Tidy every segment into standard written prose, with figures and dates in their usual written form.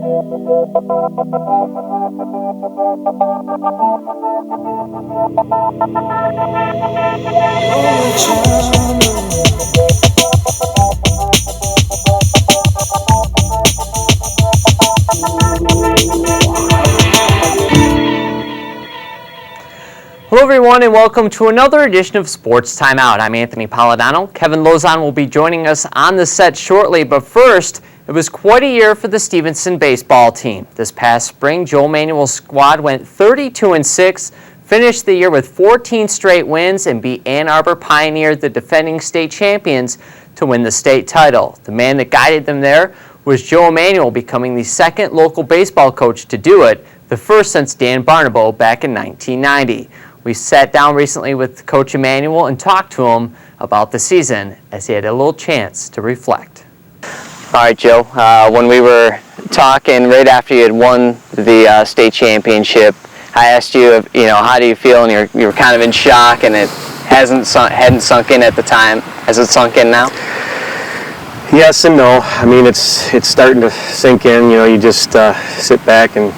Hello everyone and welcome to another edition of Sports Timeout. I'm Anthony Polidano. Kevin Lozon will be joining us on the set shortly, but first, it was quite a year for the Stevenson baseball team. This past spring, Joe Manuel's squad went 32-6, finished the year with 14 straight wins, and beat Ann Arbor Pioneer, the defending state champions, to win the state title. The man that guided them there was Joe Manuel, becoming the second local baseball coach to do it, the first since Dan Barnabo back in 1990. We sat down recently with Coach Emanuel and talked to him about the season as he had a little chance to reflect. All right, Joe, when we were talking right after you had won the state championship, I asked you, how do you feel? And you were kind of in shock, and it hadn't sunk in at the time. Has it sunk in now? Yes and no. I mean, it's starting to sink in. You just sit back and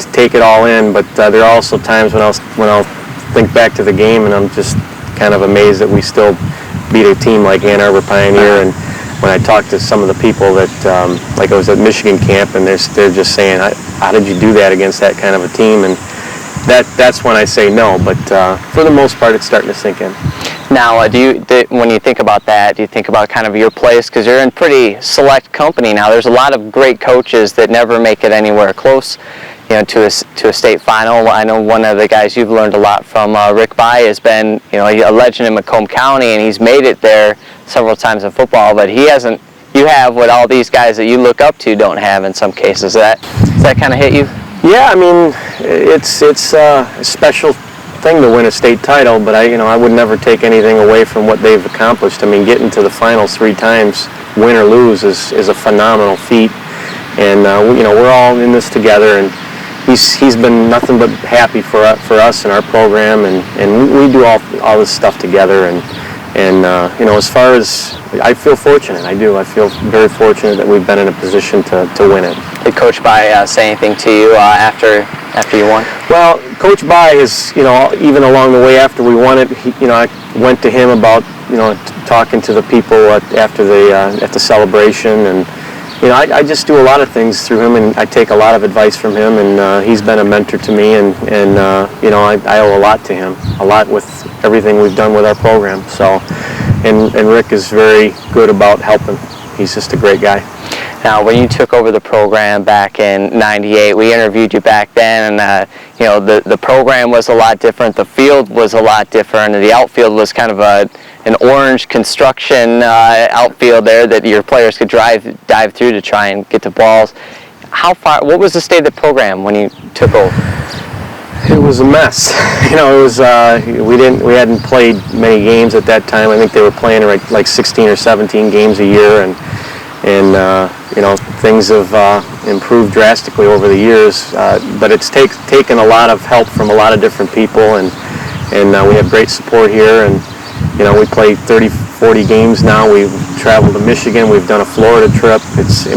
to take it all in, but there are also times when I'll think back to the game and I'm just kind of amazed that we still beat a team like Ann Arbor Pioneer. And when I talk to some of the people that, like I was at Michigan camp, and they're just saying, how did you do that against that kind of a team? And that's when I say no, but for the most part it's starting to sink in. Now, when you think about that, do you think about kind of your place? Because you're in pretty select company now. There's a lot of great coaches that never make it anywhere close, to a state final. I know one of the guys you've learned a lot from, Rick By, has been, a legend in Macomb County, and he's made it there several times in football. But he hasn't. You have what all these guys that you look up to don't have in some cases. Does that kind of hit you? Yeah, I mean, it's a special thing to win a state title, but I would never take anything away from what they've accomplished. I mean, getting to the finals 3 times, win or lose, is a phenomenal feat. And we're all in this together, and he's been nothing but happy for us and our program, and we do all this stuff together. And as far as, I feel fortunate. I do. I feel very fortunate that we've been in a position to win it. Did Coach By say anything to you after you won? Well, Coach By is, even along the way after we won it, I went to him about, talking to the people at the celebration, and I just do a lot of things through him, and I take a lot of advice from him, and he's been a mentor to me, and I owe a lot to him, a lot with everything we've done with our program. So, and Rick is very good about helping. He's just a great guy. Now, when you took over the program back in '98, we interviewed you back then, and the program was a lot different, the field was a lot different, and the outfield was kind of an orange construction outfield there that your players could dive through to try and get to balls. What was the state of the program when you took over? It was a mess. We hadn't played many games at that time. I think they were playing like 16 or 17 games a year, and things have improved drastically over the years. But it's taken a lot of help from a lot of different people, and we have great support here. And we play 30, 40 games now. We've traveled to Michigan. We've done a Florida trip.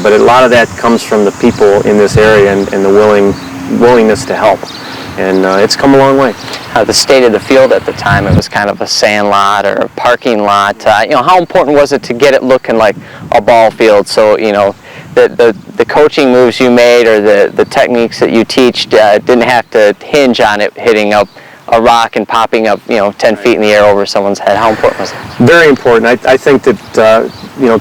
But a lot of that comes from the people in this area and the willingness to help. And it's come a long way. The state of the field at the time, it was kind of a sand lot or a parking lot. How important was it to get it looking like a ball field? So, the coaching moves you made or the techniques that you teach didn't have to hinge on it hitting up a rock and popping up, 10 feet in the air over someone's head. How important was it? Very important. I think that,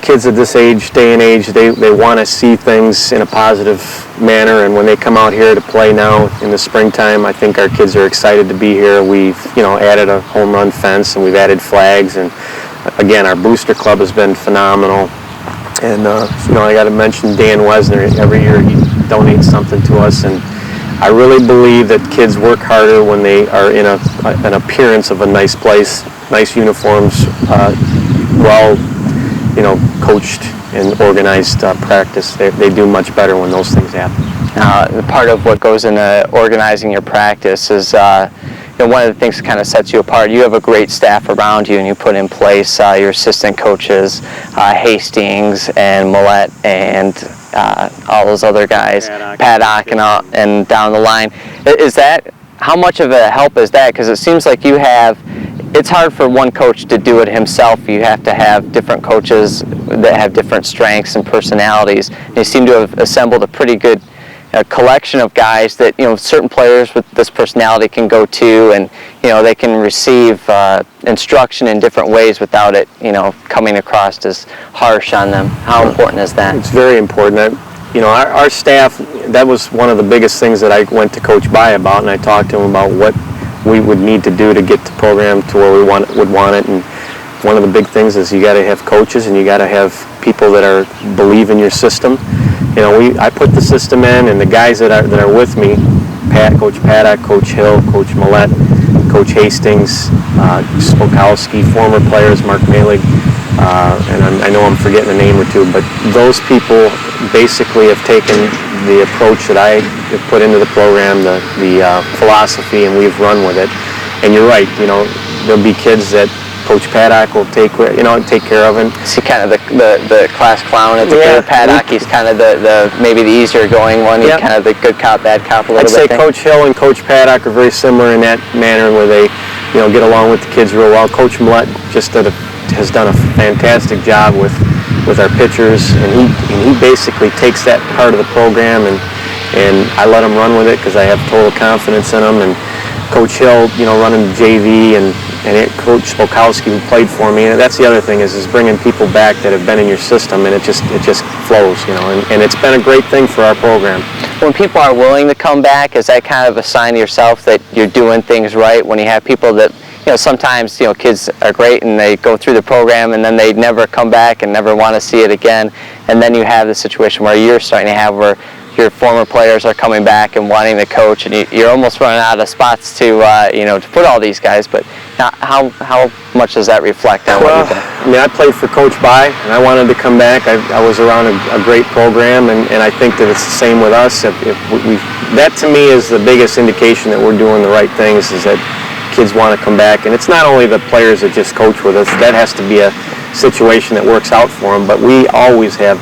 kids at this day and age, they want to see things in a positive manner, and when they come out here to play now in the springtime, I think our kids are excited to be here. We've, added a home run fence, and we've added flags, and again, our booster club has been phenomenal. And, I got to mention Dan Wesner. Every year he donates something to us, and I really believe that kids work harder when they are in an appearance of a nice place, nice uniforms, coached and organized practice. They do much better when those things happen. Part of what goes into organizing your practice is one of the things that kind of sets you apart. You have a great staff around you, and you put in place your assistant coaches, Hastings and Millette and all those other guys, Paddock and down the line. Is that, how much of a help is that? Because it seems like it's hard for one coach to do it himself. You have to have different coaches that have different strengths and personalities. And you seem to have assembled a pretty good collection of guys that, certain players with this personality can go to, and they can receive instruction in different ways without it coming across as harsh on them. How important is that? It's very important. Our staff, that was one of the biggest things that I went to Coach By about, and I talked to him about what we would need to do to get the program to where we would want it. And one of the big things is you got to have coaches, and you got to have people that believe in your system. I put the system in, and the guys that are with me, Coach Paddock, Coach Hill, Coach Millette, Coach Hastings, Spokowski, former players, Mark Malig, and I know I'm forgetting a name or two, but those people basically have taken the approach that I have put into the program, the philosophy, and we've run with it. And you're right, there'll be kids that Coach Paddock will take care of. And is he kind of the class clown at the Paddock? He's kind of the maybe the easier going one. He's kind of the good cop, bad cop a little bit. I'd say Coach Hill and Coach Paddock are very similar in that manner, where they get along with the kids real well. Coach Millette has done a fantastic job with our pitchers, and he basically takes that part of the program, and I let him run with it because I have total confidence in him. And Coach Hill, running the JV, and Coach Spokowski, who played for me. And that's the other thing is bringing people back that have been in your system, and it just flows, and it's been a great thing for our program. When people are willing to come back, is that kind of a sign to yourself that you're doing things right? When you have people that, sometimes, kids are great and they go through the program and then they never come back and never want to see it again. And then you have the situation where you're starting to have where your former players are coming back and wanting to coach, and you're almost running out of spots to put all these guys. But how much does that reflect on what you've done? I played for Coach By, and I wanted to come back. I was around a great program, and I think that it's the same with us. That to me is the biggest indication that we're doing the right things, is that kids want to come back. And it's not only the players that just coach with us. That has to be a situation that works out for them. But we always have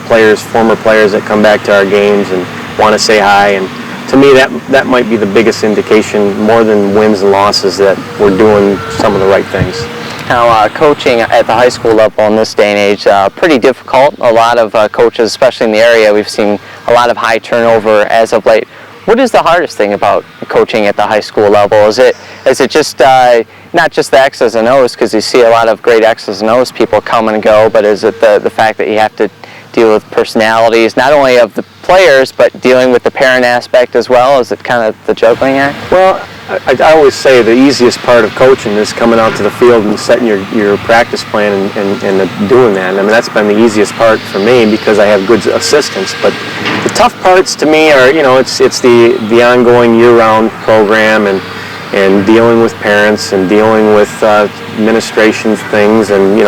former players that come back to our games and want to say hi. And to me, that might be the biggest indication, more than wins and losses, that we're doing some of the right things. Now, coaching at the high school level in this day and age, pretty difficult. A lot of coaches, especially in the area, we've seen a lot of high turnover as of late. What is the hardest thing about coaching at the high school level? Is it just not just the X's and O's, because you see a lot of great X's and O's people come and go, but is it the fact that you have to deal with personalities, not only of the players, but dealing with the parent aspect as well? Is it kind of the juggling act? Well, I always say the easiest part of coaching is coming out to the field and setting your practice plan and doing that. That's been the easiest part for me because I have good assistants. But the tough parts to me are, it's the ongoing year-round program and dealing with parents and dealing with administration things and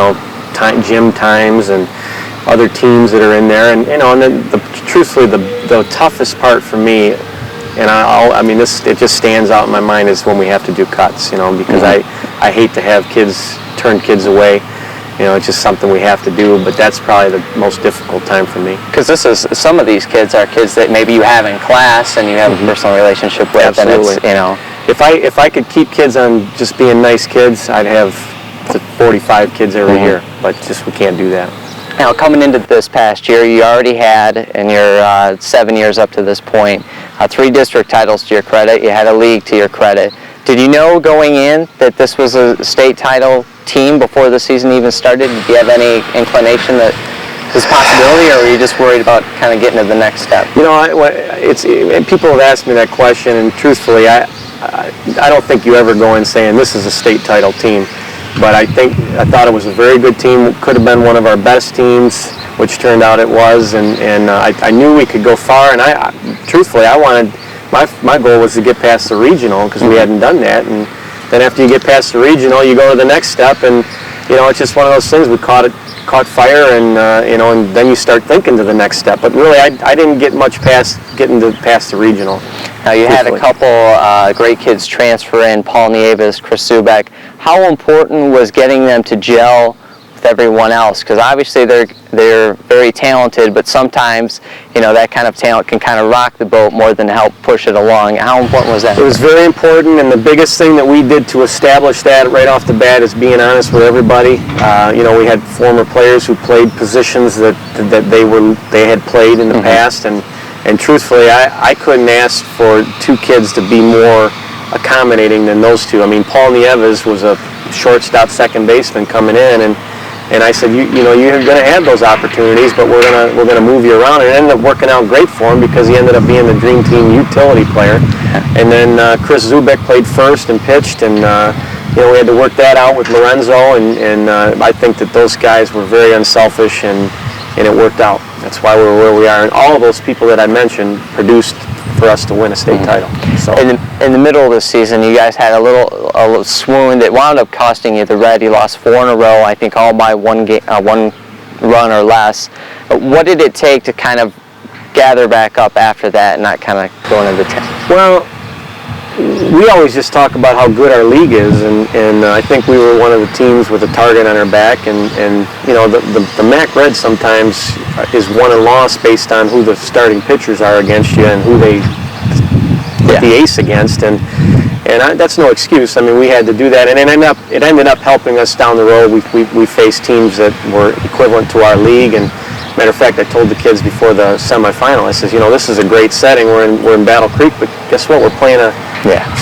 gym times and other teams that are in there, and truthfully the toughest part for me, and it just stands out in my mind, is when we have to do cuts, because I hate to have turn kids away. It's just something we have to do, but that's probably the most difficult time for me. Because some of these kids are kids that maybe you have in class and you have a personal relationship with. Absolutely. And it's, If I could keep kids on just being nice kids, I'd have 45 kids every year, but we can't do that. Now, coming into this past year, you already had, in your 7 years up to this point, 3 district titles to your credit. You had a league to your credit. Did you know going in that this was a state title team before the season even started? Did you have any inclination that this is a possibility, or were you just worried about kind of getting to the next step? People have asked me that question, and truthfully, I don't think you ever go in saying this is a state title team. But I thought it was a very good team. Could have been one of our best teams, which turned out it was. And I knew we could go far. And truthfully, I wanted, my goal was to get past the regional, because we hadn't done that. And then after you get past the regional, you go to the next step. And it's just one of those things. We caught fire, and and then you start thinking to the next step. But really, I didn't get much past the regional. Now, you had a couple great kids transfer in, Paul Nieves, Chris Subek. How important was getting them to gel with everyone else? Because obviously they're very talented, but sometimes, you know, that kind of talent can kind of rock the boat more than help push it along. How important was that? It was very important, and the biggest thing that we did to establish that right off the bat is being honest with everybody. You know, we had former players who played positions that they had played in the past, and truthfully, I couldn't ask for two kids to be more accommodating than those two. I mean, Paul Nieves was a shortstop, second baseman coming in, and I said, you know, you're going to have those opportunities, but we're gonna move you around. And it ended up working out great for him because he ended up being the dream team utility player. And then Chris Zubek played first and pitched, and you know, we had to work that out with Lorenzo, and I think that those guys were very unselfish, and it worked out. That's why we're where we are. And all of those people that I mentioned produced for us to win a state title. So in the middle of the season, you guys had a little swoon that wound up costing you the Red. You lost 4 in a row, I think, all by one run or less. What did it take to kind of gather back up after that and not kind of go into the tank? Well, we always just talk about how good our league is, and I think we were one of the teams with a target on our back, and you know, the MAC Red sometimes is won and lost based on who the starting pitchers are against you and who they put the ace against, and that's no excuse. I mean, we had to do that, and it ended up helping us down the road. We faced teams that were equivalent to our league, and matter of fact, I told the kids before the semifinal, I said, you know, this is a great setting. We're in Battle Creek, but guess what? We're playing a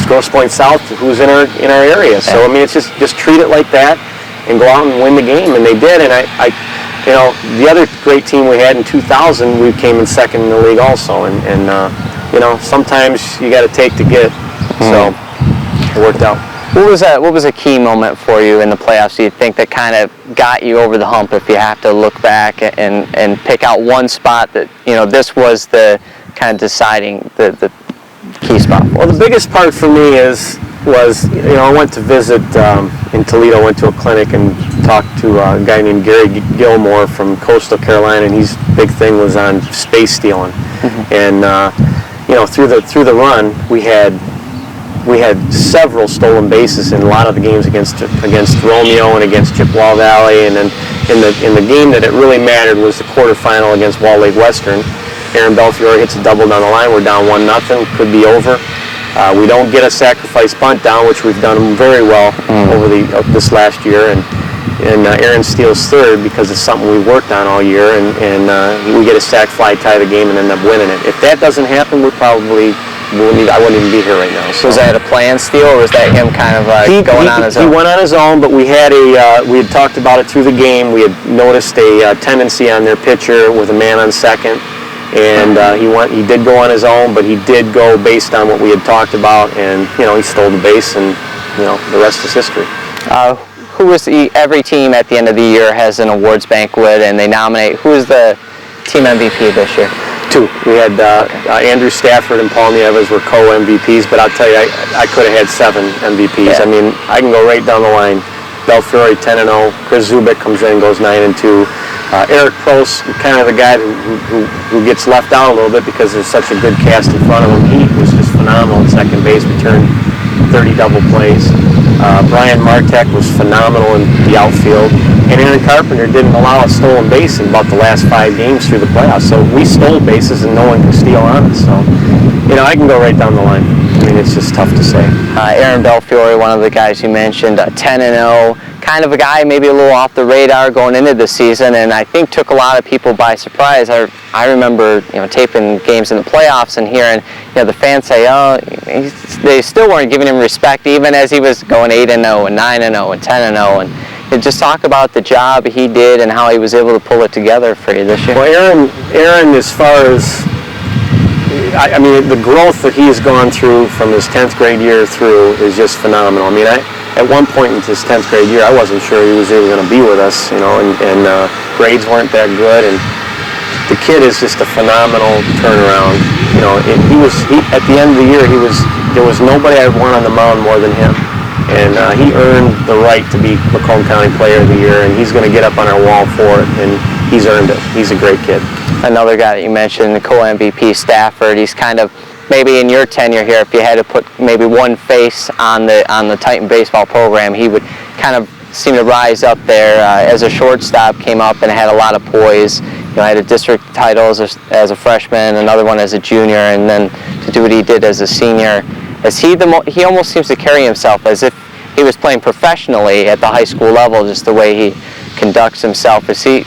Grosse Pointe South, who's in our area. So I mean, it's just treat it like that and go out and win the game, and they did. And I you know, the other great team we had in 2000, we came in second in the league also, and you know, sometimes you got to take to get. So it worked out. What was a key moment for you in the playoffs, do you think, that kind of got you over the hump, if you have to look back and pick out one spot that, you know, this was the kind of deciding the key spot for? Well, the biggest part for me was, you know, I went to visit in Toledo, went to a clinic and talked to a guy named Gary Gilmore from Coastal Carolina, and his big thing was on space stealing. And you know, through the run, we had several stolen bases in a lot of the games against Romeo and against Chippewa Valley, and then in the game that it really mattered was the quarterfinal against Wall Lake Western. Aaron Belfiore hits a double down the line. We're down 1-0. Could be over. We don't get a sacrifice punt down, which we've done very well over this last year, and Aaron steals third because it's something we worked on all year, and we get a sac fly, tie the game, and end up winning it. If that doesn't happen, I wouldn't even be here right now. So was that a planned steal, or was that him kind of going on his own? He went on his own, but we had we had talked about it through the game. We had noticed a tendency on their pitcher with a man on second, and he did go on his own, but he did go based on what we had talked about, and you know, he stole the base, and you know, the rest is history. Every team at the end of the year has an awards banquet, and they nominate. Who is the team MVP this year? 2. We had Andrew Stafford and Paul Nieves were co-MVPs, but I'll tell you, I could have had 7 MVPs. I mean, I can go right down the line. Belfiore 10-0. Chris Zubik comes in and goes 9-2. Eric Prost, kind of the guy who gets left out a little bit because there's such a good cast in front of him. He was just phenomenal at second base. Returned 30 double plays. Brian Martek was phenomenal in the outfield. And Aaron Carpenter didn't allow a stolen base in about the last 5 games through the playoffs. So we stole bases and no one can steal on us. So, you know, I can go right down the line. I mean, it's just tough to say. Aaron Belfiore, one of the guys you mentioned, 10-0, kind of a guy maybe a little off the radar going into the season, and I think took a lot of people by surprise. I remember, you know, taping games in the playoffs and hearing, you know, the fans say, oh, they still weren't giving him respect even as he was going 8-0 and 9-0 and 10-0, and just talk about the job he did and how he was able to pull it together for you this year. Well, Aaron, as far as I mean, the growth that he has gone through from his 10th grade year through is just phenomenal. I mean, at one point in his 10th grade year, I wasn't sure he was even going to be with us, you know, and grades weren't that good, and the kid is just a phenomenal turnaround. You know, at the end of the year, there was nobody I'd want on the mound more than him, and he earned the right to be Macomb County Player of the Year, and he's going to get up on our wall for it, and he's earned it. He's a great kid. Another guy that you mentioned, the co-MVP, Stafford, he's kind of, maybe in your tenure here, if you had to put maybe one face on the Titan baseball program, he would kind of seemed to rise up there as a shortstop, came up and had a lot of poise. You know, had a district title as a freshman, another one as a junior, and then to do what he did as a senior. As he almost seems to carry himself as if he was playing professionally at the high school level, just the way he conducts himself. Is he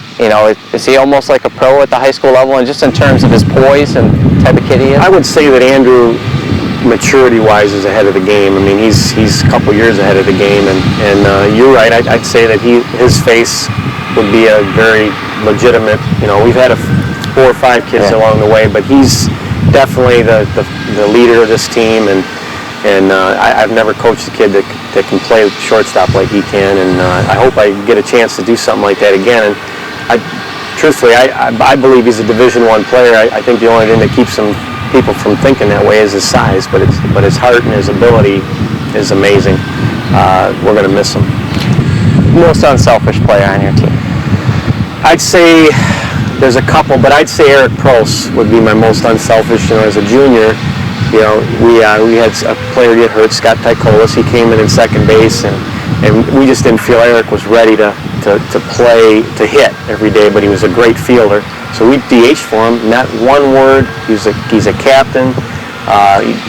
almost like a pro at the high school level, and just in terms of his poise and type of kid he is? I would say that Andrew, maturity-wise, is ahead of the game. I mean, he's a couple years ahead of the game, and you're right. I'd say that his face would be a very legitimate. You know, we've had 4 or 5 kids along the way, but he's definitely the leader of this team, and I've never coached a kid that can play shortstop like he can, and I hope I get a chance to do something like that again. And truthfully, I believe he's a Division I player. I think the only thing that keeps people from thinking that way is his size, but his heart and his ability is amazing. We're going to miss him. Most unselfish player on your team? I'd say there's a couple, but I'd say Eric Pross would be my most unselfish. You know, as a junior, you know, we had a player get hurt, Scott Tycolis. He came in second base, and we just didn't feel Eric was ready to play, to hit every day, but he was a great fielder. So we DH for him, not one word. He's a captain.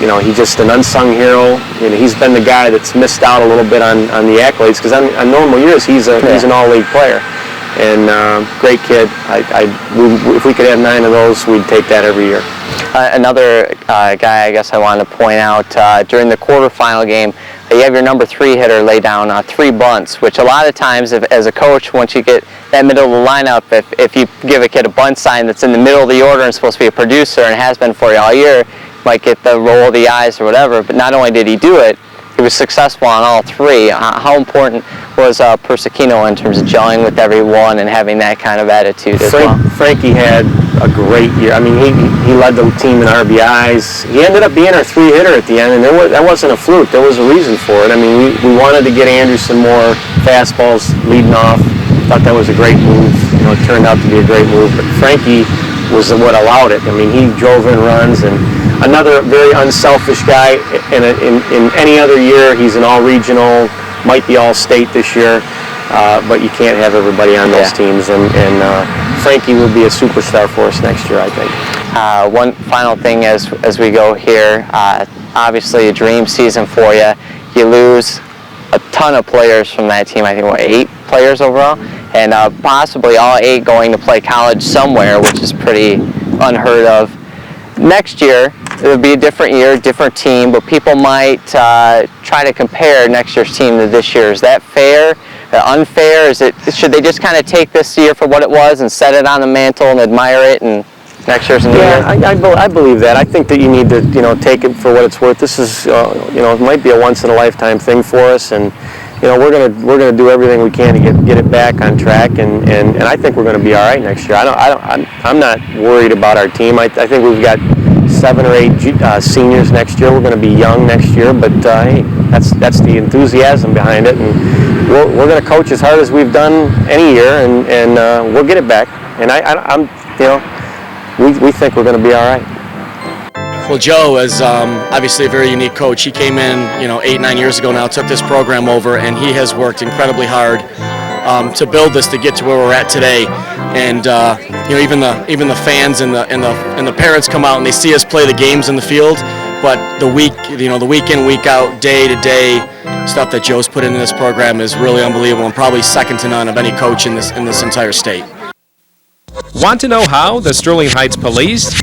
You know, he's just an unsung hero. You know, he's been the guy that's missed out a little bit on the accolades, because on normal years he's an all-league player. And great kid. If we could have 9 of those, we'd take that every year. Another guy I guess I wanted to point out, during the quarterfinal game, you have your number 3 hitter lay down 3 bunts, which a lot of times, as a coach, once you get that middle of the lineup, if you give a kid a bunt sign that's in the middle of the order and supposed to be a producer and has been for you all year, you might get the roll of the eyes or whatever. But not only did he do it, he was successful on all 3. How important was Persicino in terms of gelling with everyone and having that kind of attitude as well? Frankie had a great year. I mean, he led the team in RBIs. He ended up being our 3 hitter at the end, and that wasn't a fluke. There was a reason for it. I mean, we wanted to get Anderson more fastballs leading off. Thought that was a great move. You know, it turned out to be a great move. But Frankie was what allowed it. I mean, he drove in runs, and another very unselfish guy. In any other year, he's an all-regional, might be all-state this year, but you can't have everybody on those teams. And Frankie will be a superstar for us next year, I think. One final thing as we go here, obviously a dream season for you. You lose a ton of players from that team. I think 8 players overall, and possibly all 8 going to play college somewhere, which is pretty unheard of. Next year, it'll be a different year, different team, but people might try to compare next year's team to this year. Is that fair? Unfair? Should they just kind of take this year for what it was and set it on the mantle and admire it, and next year's a new year? I believe that. I think that you need to, you know, take it for what it's worth. This is, you know, it might be a once-in-a-lifetime thing for us, and you know, we're gonna do everything we can to get it back on track, and I think we're gonna be all right next year. I'm not worried about our team. I think we've got 7 or 8 seniors next year. We're gonna be young next year, but hey, that's the enthusiasm behind it, and we're gonna coach as hard as we've done any year, and we'll get it back. And I'm you know, we think we're gonna be all right. Well, Joe is obviously a very unique coach. He came in, 8-9 years ago now, took this program over, and he has worked incredibly hard to build this to get to where we're at today. And even the fans and the parents come out and they see us play the games in the field. But the week in, week out, day to day stuff that Joe's put into this program is really unbelievable, and probably second to none of any coach in this entire state. Want to know how the Sterling Heights Police